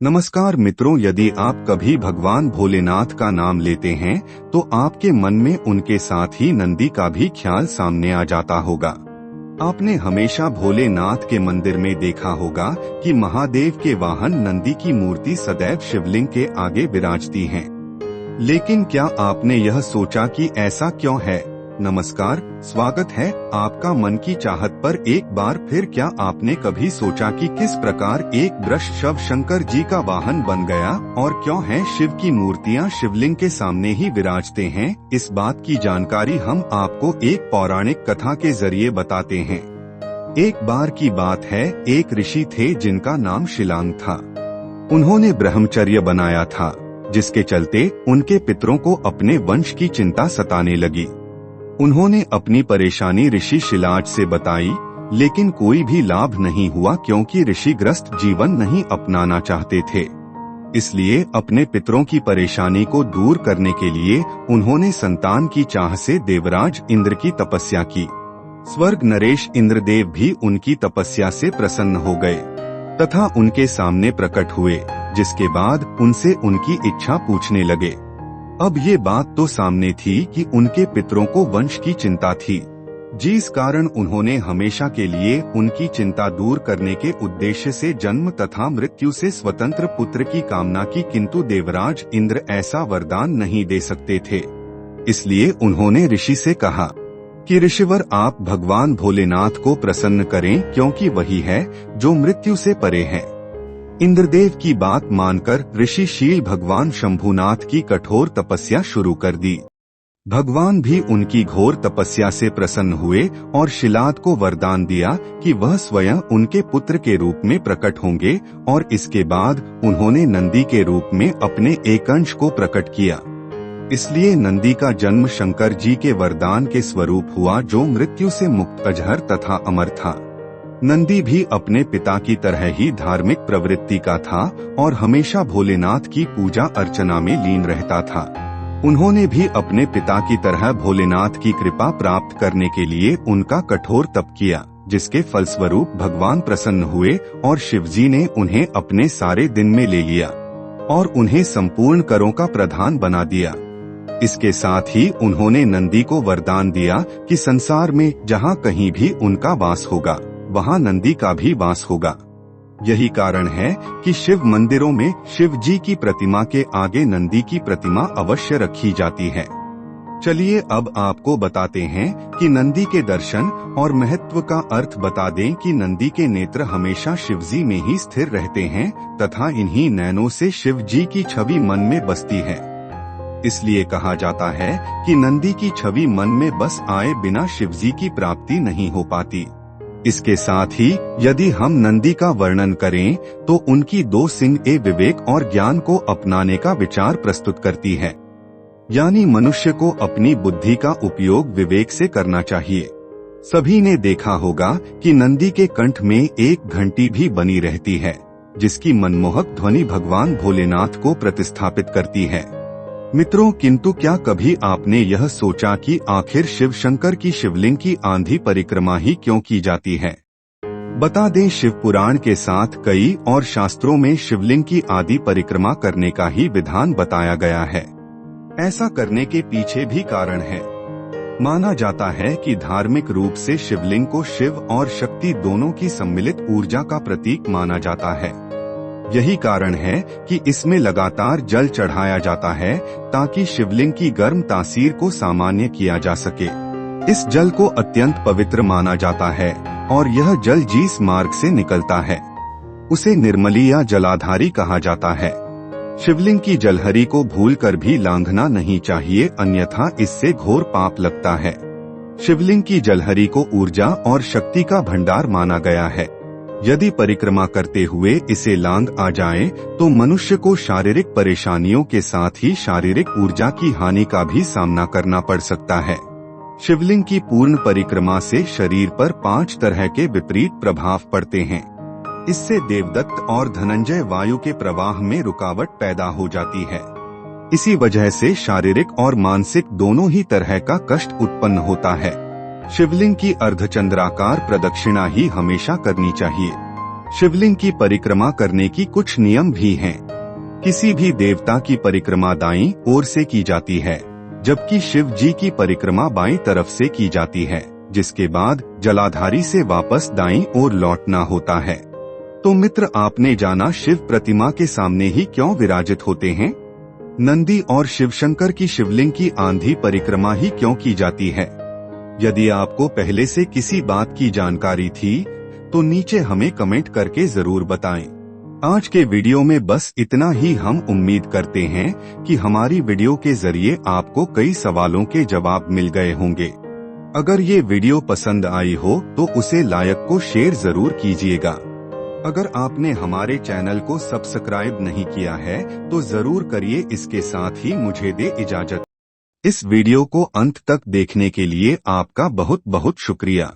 नमस्कार मित्रों, यदि आप कभी भगवान भोलेनाथ का नाम लेते हैं तो आपके मन में उनके साथ ही नंदी का भी ख्याल सामने आ जाता होगा। आपने हमेशा भोलेनाथ के मंदिर में देखा होगा कि महादेव के वाहन नंदी की मूर्ति सदैव शिवलिंग के आगे विराजती है। लेकिन क्या आपने यह सोचा कि ऐसा क्यों है? नमस्कार, स्वागत है आपका मन की चाहत पर एक बार फिर। क्या आपने कभी सोचा कि किस प्रकार एक वृष शव शंकर जी का वाहन बन गया और क्यों है शिव की मूर्तियां शिवलिंग के सामने ही विराजते हैं? इस बात की जानकारी हम आपको एक पौराणिक कथा के जरिए बताते हैं। एक बार की बात है, एक ऋषि थे जिनका नाम शिलांग था। उन्होंने ब्रह्मचर्य बनाया था, जिसके चलते उनके पितरों को अपने वंश की चिंता सताने लगी। उन्होंने अपनी परेशानी ऋषि शिलाज से बताई, लेकिन कोई भी लाभ नहीं हुआ क्योंकि ऋषि ग्रस्त जीवन नहीं अपनाना चाहते थे। इसलिए अपने पितरों की परेशानी को दूर करने के लिए उन्होंने संतान की चाह से देवराज इंद्र की तपस्या की। स्वर्ग नरेश इंद्रदेव भी उनकी तपस्या से प्रसन्न हो गए तथा उनके सामने प्रकट हुए, जिसके बाद उनसे उनकी इच्छा पूछने लगे। अब ये बात तो सामने थी कि उनके पितरों को वंश की चिंता थी, जिस कारण उन्होंने हमेशा के लिए उनकी चिंता दूर करने के उद्देश्य से जन्म तथा मृत्यु से स्वतंत्र पुत्र की कामना की, किंतु देवराज इंद्र ऐसा वरदान नहीं दे सकते थे। इसलिए उन्होंने ऋषि से कहा कि ऋषिवर, आप भगवान भोलेनाथ को प्रसन्न करें, क्योंकि वही है जो मृत्यु से परे है। इंद्रदेव की बात मानकर ऋषि शील भगवान शंभुनाथ की कठोर तपस्या शुरू कर दी। भगवान भी उनकी घोर तपस्या से प्रसन्न हुए और शिलाद को वरदान दिया कि वह स्वयं उनके पुत्र के रूप में प्रकट होंगे, और इसके बाद उन्होंने नंदी के रूप में अपने एक अंश को प्रकट किया। इसलिए नंदी का जन्म शंकर जी के वरदान के स्वरूप हुआ, जो मृत्यु से मुक्त, अजहर तथा अमर था। नंदी भी अपने पिता की तरह ही धार्मिक प्रवृत्ति का था और हमेशा भोलेनाथ की पूजा अर्चना में लीन रहता था। उन्होंने भी अपने पिता की तरह भोलेनाथ की कृपा प्राप्त करने के लिए उनका कठोर तप किया, जिसके फलस्वरूप भगवान प्रसन्न हुए और शिवजी ने उन्हें अपने सारे दिन में ले लिया और उन्हें संपूर्ण करों का प्रधान बना दिया। इसके साथ ही उन्होंने नंदी को वरदान दिया कि संसार में जहाँ कहीं भी उनका वास होगा, वहाँ नंदी का भी वास होगा। यही कारण है कि शिव मंदिरों में शिव जी की प्रतिमा के आगे नंदी की प्रतिमा अवश्य रखी जाती है। चलिए अब आपको बताते हैं कि नंदी के दर्शन और महत्व का अर्थ बता दें कि नंदी के नेत्र हमेशा शिवजी में ही स्थिर रहते हैं तथा इन्हीं नैनों से शिव जी की छवि मन में बसती है। इसलिए कहा जाता है कि नंदी की छवि मन में बस आए बिना शिवजी की प्राप्ति नहीं हो पाती। इसके साथ ही यदि हम नंदी का वर्णन करें तो उनकी दो सिंह विवेक और ज्ञान को अपनाने का विचार प्रस्तुत करती है। यानी मनुष्य को अपनी बुद्धि का उपयोग विवेक से करना चाहिए। सभी ने देखा होगा कि नंदी के कंठ में एक घंटी भी बनी रहती है, जिसकी मनमोहक ध्वनि भगवान भोलेनाथ को प्रतिस्थापित करती है। मित्रों, किंतु क्या कभी आपने यह सोचा कि आखिर शिव शंकर की शिवलिंग की आंधी परिक्रमा ही क्यों की जाती है? बता दें, शिव पुराण के साथ कई और शास्त्रों में शिवलिंग की आदि परिक्रमा करने का ही विधान बताया गया है। ऐसा करने के पीछे भी कारण है। माना जाता है कि धार्मिक रूप से शिवलिंग को शिव और शक्ति दोनों की सम्मिलित ऊर्जा का प्रतीक माना जाता है। यही कारण है कि इसमें लगातार जल चढ़ाया जाता है ताकि शिवलिंग की गर्म तासीर को सामान्य किया जा सके। इस जल को अत्यंत पवित्र माना जाता है और यह जल जिस मार्ग से निकलता है उसे निर्मली या जलाधारी कहा जाता है। शिवलिंग की जलहरी को भूलकर भी लांघना नहीं चाहिए, अन्यथा इससे घोर पाप लगता है। शिवलिंग की जलहरी को ऊर्जा और शक्ति का भंडार माना गया है। यदि परिक्रमा करते हुए इसे लांघ आ जाए तो मनुष्य को शारीरिक परेशानियों के साथ ही शारीरिक ऊर्जा की हानि का भी सामना करना पड़ सकता है। शिवलिंग की पूर्ण परिक्रमा से शरीर पर 5 तरह के विपरीत प्रभाव पड़ते हैं। इससे देवदत्त और धनंजय वायु के प्रवाह में रुकावट पैदा हो जाती है। इसी वजह से शारीरिक और मानसिक दोनों ही तरह का कष्ट उत्पन्न होता है। शिवलिंग की अर्धचंद्राकार प्रदक्षिणा ही हमेशा करनी चाहिए। शिवलिंग की परिक्रमा करने की कुछ नियम भी हैं। किसी भी देवता की परिक्रमा दाईं ओर से की जाती है, जबकि शिव जी की परिक्रमा बाईं तरफ से की जाती है, जिसके बाद जलाधारी से वापस दाईं ओर लौटना होता है। तो मित्र, आपने जाना शिव प्रतिमा के सामने ही क्यों विराजित होते हैं? नंदी और शिवशंकर की शिवलिंग की आंधी परिक्रमा ही क्यों की जाती है? यदि आपको पहले से किसी बात की जानकारी थी तो नीचे हमें कमेंट करके जरूर बताएं। आज के वीडियो में बस इतना ही। हम उम्मीद करते हैं कि हमारी वीडियो के जरिए आपको कई सवालों के जवाब मिल गए होंगे। अगर ये वीडियो पसंद आई हो तो उसे लाइक को शेयर जरूर कीजिएगा। अगर आपने हमारे चैनल को सब्सक्राइब नहीं किया है तो जरूर करिए। इसके साथ ही मुझे दे इजाजत। इस वीडियो को अंत तक देखने के लिए आपका बहुत बहुत शुक्रिया।